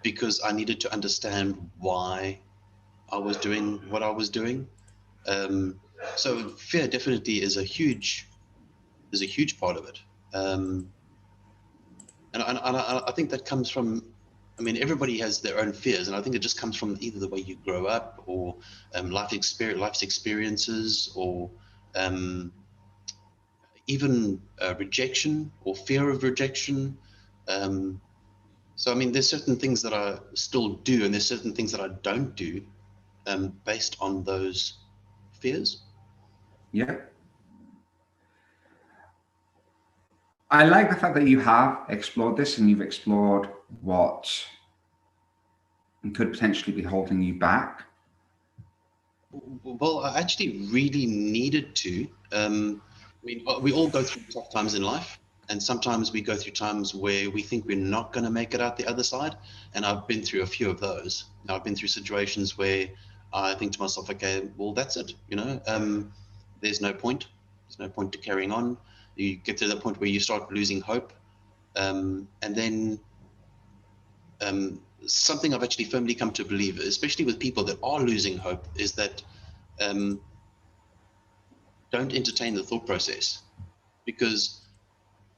because I needed to understand why I was doing what I was doing. So fear definitely is a huge part of it. And I think that comes from, everybody has their own fears, and I think it just comes from either the way you grow up, or life's experiences, or even rejection or fear of rejection. So there's certain things that I still do, and there's certain things that I don't do, based on those fears. Yeah. I like the fact that you have explored this and you've explored what could potentially be holding you back. Well, I actually really needed to. We all go through tough times in life, and sometimes we go through times where we think we're not going to make it out the other side. And I've been through a few of those. I've been through situations where I think to myself, okay, well, that's it. There's no point. There's no point to carrying on. You get to the point where you start losing hope. And then something I've actually firmly come to believe, especially with people that are losing hope, is that don't entertain the thought process, because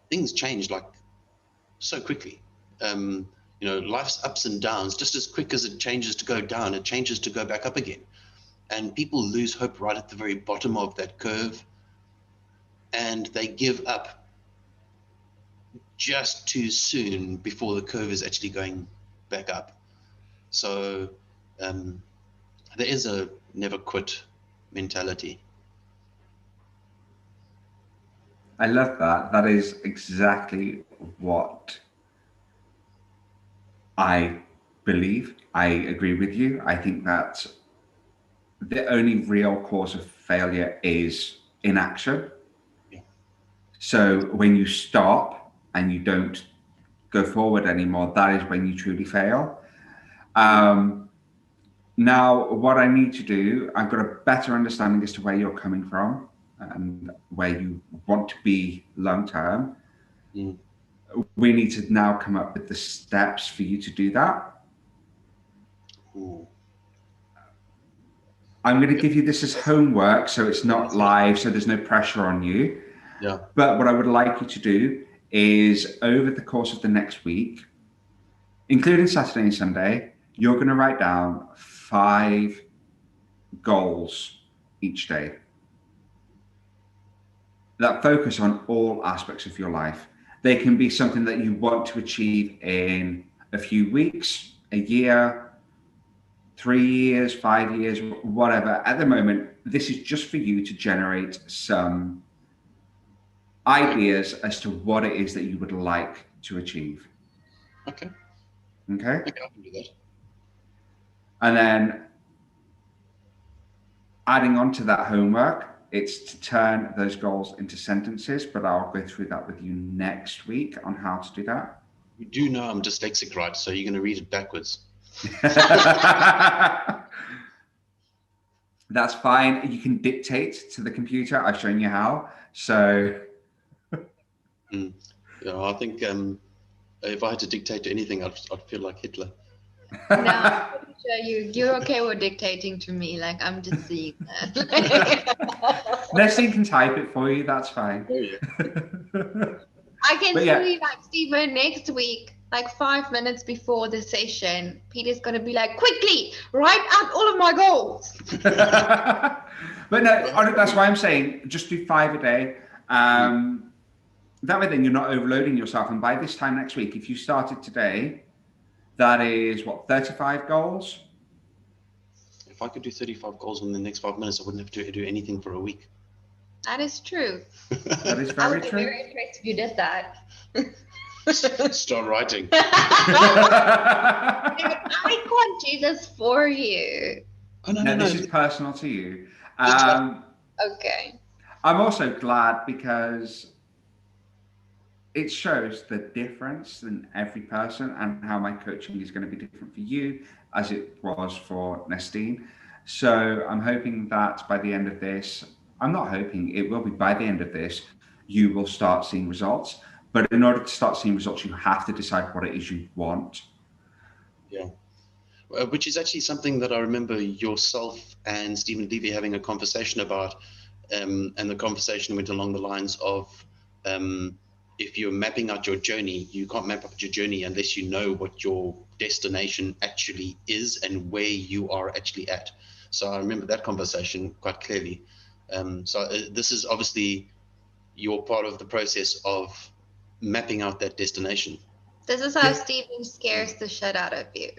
things change like so quickly. Life's ups and downs, just as quick as it changes to go down, it changes to go back up again. And people lose hope right at the very bottom of that curve, and they give up just too soon before the curve is actually going back up. So there is a never quit mentality. I love that. That is exactly what I believe. I agree with you. I think that the only real cause of failure is inaction. Yeah. So when you stop and you don't go forward anymore, that is when you truly fail. Now, what I need to do, I've got a better understanding as to where you're coming from and where you want to be long term. We need to now come up with the steps for you to do that. Ooh. I'm going to give you this as homework, so it's not live, so there's no pressure on you. Yeah. But what I would like you to do is, over the course of the next week, including Saturday and Sunday, you're going to write down 5 goals each day that focus on all aspects of your life. They can be something that you want to achieve in a few weeks, a year, 3 years, 5 years, whatever. At the moment, this is just for you to generate some ideas as to what it is that you would like to achieve. Okay. Okay? I can do that. And then adding on to that homework, It's to turn those goals into sentences, but I'll go through that with you next week on how to do that. You do know I'm dyslexic, right? So you're going to read it backwards. That's fine. You can dictate to the computer. I've shown you how. So Yeah, I think if I had to dictate to anything, I'd feel like Hitler. No, I'm pretty sure you're okay with dictating to me. Like, I'm just seeing that. Nestine can type it for you. That's fine. Oh, yeah. I can But yeah. see, like, Stephen, next week, like 5 minutes before the session, Peter's going to be like, quickly, write out all of my goals. But no, that's why I'm saying just do 5 a day. That way then you're not overloading yourself. And by this time next week, if you started today, that is what, 35 goals? If I could do 35 goals in the next 5 minutes, I wouldn't have to do anything for a week. That is true. That is I very would be true. very impressed if you did that. Start writing. I can't do this for you. Oh, no, No, this is personal to you. Okay. I'm also glad because it shows the difference in every person and how my coaching is going to be different for you as it was for Nestine. So I'm hoping that by the end of this, I'm not hoping, it will be by the end of this, you will start seeing results. But in order to start seeing results, you have to decide what it is you want. Yeah. Which is actually something that I remember yourself and Stephen Levy having a conversation about. And the conversation went along the lines of, if you're mapping out your journey, you can't map out your journey unless you know what your destination actually is and where you are actually at. So I remember that conversation quite clearly. This is obviously your part of the process of mapping out that destination. This is how Stephen scares the shit out of you.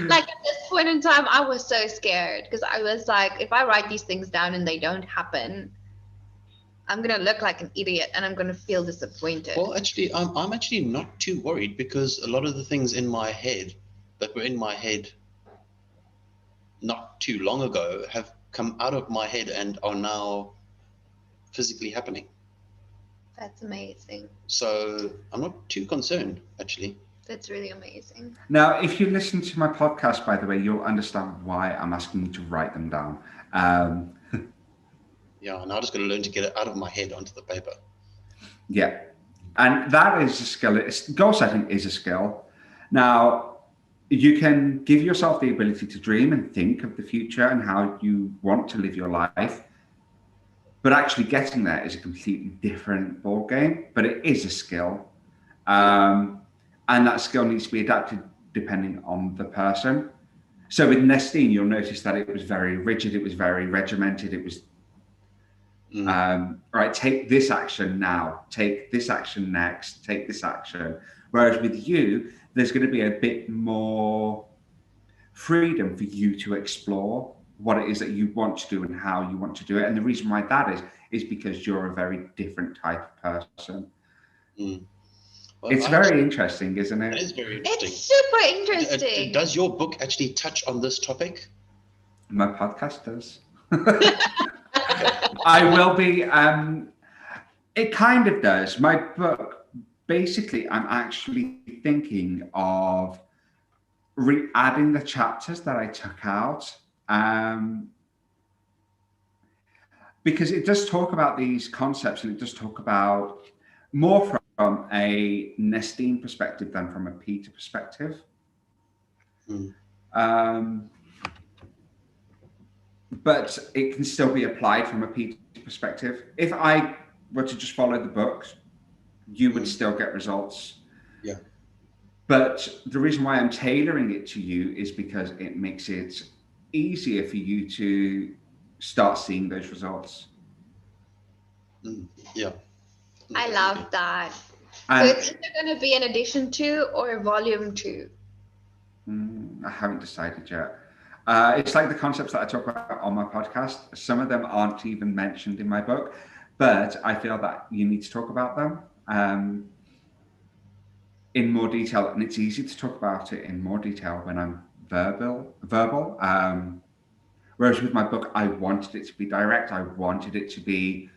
Like, at this point in time, I was so scared because I was like, if I write these things down and they don't happen, I'm going to look like an idiot and I'm going to feel disappointed. Well, actually, I'm actually not too worried because a lot of the things in my head that were in my head not too long ago have come out of my head and are now physically happening. That's amazing. So I'm not too concerned, actually. That's really amazing. Now, if you listen to my podcast, by the way, you'll understand why I'm asking you to write them down. Yeah, and I just got to learn to get it out of my head onto the paper. Yeah, and that is a skill. Goal setting is a skill. Now, you can give yourself the ability to dream and think of the future and how you want to live your life. But actually getting there is a completely different ball game, but it is a skill. And that skill needs to be adapted depending on the person. So with Nestine, you'll notice that it was very rigid, it was very regimented, it was, right, take this action now, take this action next, take this action. Whereas with you, there's going to be a bit more freedom for you to explore what it is that you want to do and how you want to do it. And the reason why that is because you're a very different type of person. Well, it's very interesting, isn't it? It is very interesting. It's super interesting. Does your book actually touch on this topic? My podcast does. I will be, it kind of does. My book, basically, I'm actually thinking of re-adding the chapters that I took out. Because it does talk about these concepts and it does talk about more from a Nestine perspective than from a Peter perspective. But it can still be applied from a Peter perspective. If I were to just follow the books, you would still get results. Yeah. But the reason why I'm tailoring it to you is because it makes it easier for you to start seeing those results. Yeah. I love that. And so it's either going to be an addition to or a volume 2. I haven't decided yet. It's like the concepts that I talk about on my podcast. Some of them aren't even mentioned in my book, but I feel that you need to talk about them in more detail. And it's easy to talk about it in more detail when I'm verbal. Whereas with my book, I wanted it to be direct. I wanted it to be,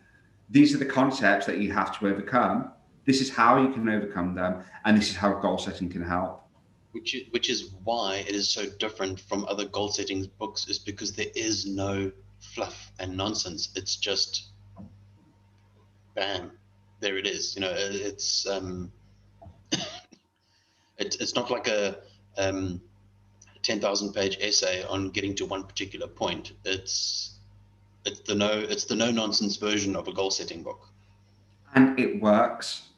these are the concepts that you have to overcome. This is how you can overcome them. And this is how goal setting can help. Which is why it is so different from other goal setting books, is because there is no fluff and nonsense. It's just bam, there it is. It's it's not like a 10,000 page essay on getting to one particular point. It's the no nonsense version of a goal setting book, and it works.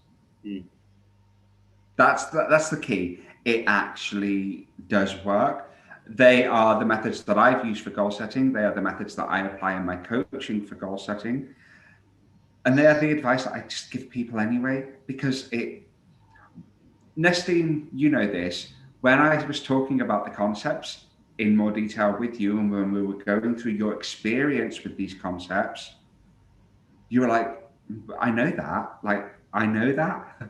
That's the key. It actually does work. They are the methods that I've used for goal setting. They are the methods that I apply in my coaching for goal setting. And they are the advice that I just give people anyway, because Nestine, you know this, when I was talking about the concepts in more detail with you, and when we were going through your experience with these concepts, you were like, I know that. Like, I know that.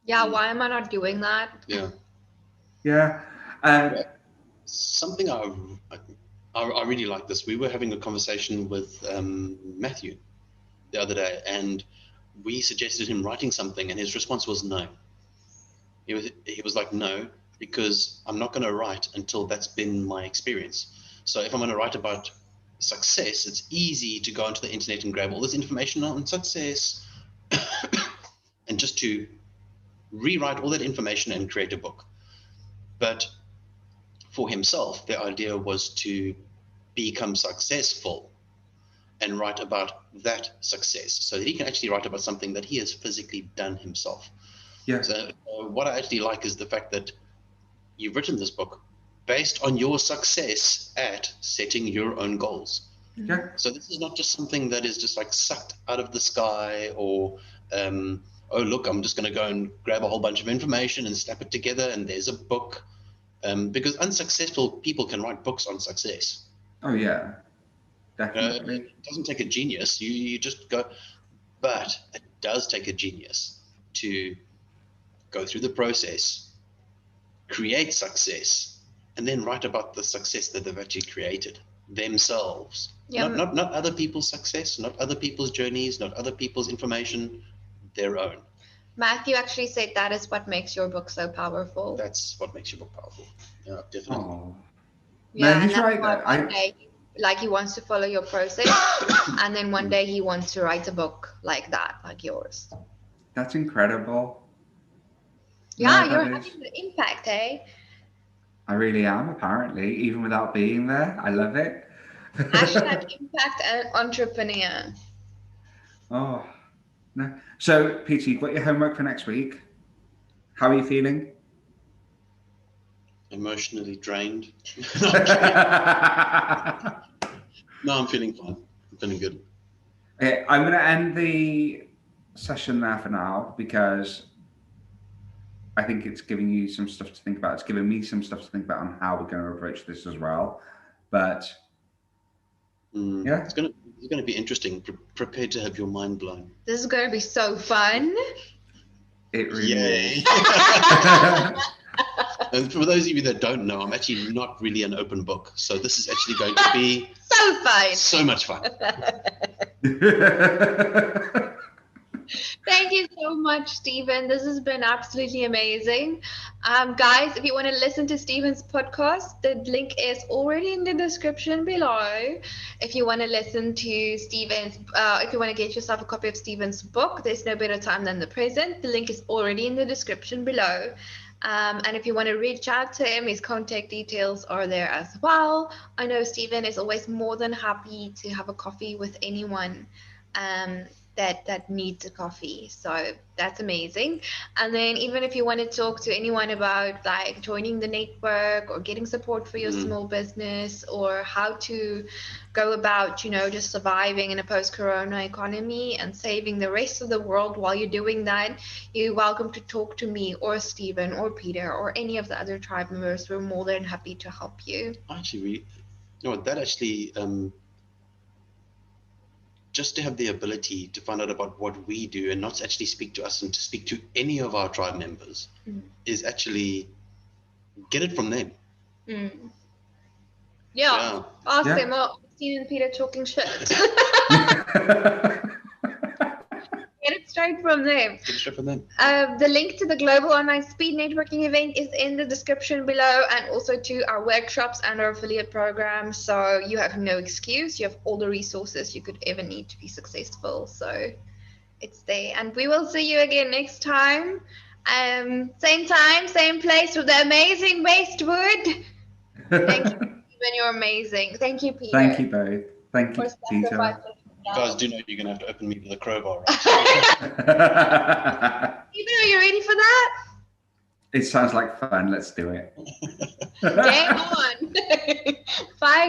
Yeah, why am I not doing that? Yeah. Yeah. Something I really like this. We were having a conversation with Matthew the other day, and we suggested him writing something, and his response was no. He was like, no, because I'm not going to write until that's been my experience. So if I'm going to write about success, it's easy to go onto the internet and grab all this information on success and just to rewrite all that information and create a book. But for himself, the idea was to become successful and write about that success, so that he can actually write about something that he has physically done himself. Yeah. So what I actually like is the fact that you've written this book based on your success at setting your own goals. Yeah. So this is not just something that is just like sucked out of the sky, or oh look, I'm just going to go and grab a whole bunch of information and snap it together and there's a book. Because unsuccessful people can write books on success. Oh yeah, definitely. It doesn't take a genius. You just go, but it does take a genius to go through the process, create success, and then write about the success that they've actually created themselves. Yeah. Not other people's success, not other people's journeys, not other people's information, their own. Matthew actually said that is what makes your book so powerful. That's what makes your book powerful. Yeah, definitely. Oh. Yeah, No, and he's that's right why there. one day, like, he wants to follow your process, and then one day he wants to write a book like that, like yours. That's incredible. Yeah, No, you're that is- having the impact, eh? I really am, apparently, even without being there. I love it. Hashtag impact and entrepreneur. Oh, no. So, Peter, you've got your homework for next week. How are you feeling? Emotionally drained. No, I'm feeling fine. I'm feeling good. Okay, I'm going to end the session there for now, because I think it's giving you some stuff to think about. It's giving me some stuff to think about on how we're going to approach this as well. But yeah, it's going to be interesting. Prepare to have your mind blown. This is going to be so fun. it really Yay! is. And for those of you that don't know, I'm actually not really an open book. So this is actually going to be So fun. so much fun. Thank you so much, Stephen. This has been absolutely amazing. Guys, if you want to listen to Stephen's podcast, the link is already in the description below. If you want to listen to Stephen's, if you want to get yourself a copy of Stephen's book, there's no better time than the present. The link is already in the description below. And if you want to reach out to him, his contact details are there as well. I know Stephen is always more than happy to have a coffee with anyone that needs a coffee, so that's amazing. And then even if you want to talk to anyone about like joining the network or getting support for your small business, or how to go about, you know, just surviving in a post-corona economy and saving the rest of the world while you're doing that, you're welcome to talk to me or Stephen or Peter or any of the other tribe members. We're more than happy to help you. Actually, that actually just to have the ability to find out about what we do and not actually speak to us and to speak to any of our tribe members is actually get it from them. Yeah. Ask Yeah. them. Oh, Steve and Peter talking shit. Get it straight from them. Get it straight from them. The link to the Global Online Speed Networking event is in the description below, and also to our workshops and our affiliate program. So you have no excuse. You have all the resources you could ever need to be successful. So it's there. And we will see you again next time. Same time, same place with the amazing Westwood. Thank you, Stephen. You're amazing. Thank you, Peter. Thank you both. Thank you, for Peter. sacrificing You guys do know you're going to have to open me with a crowbar, right? Stephen, are you ready for that? It sounds like fun. Let's do it. Game on. Bye.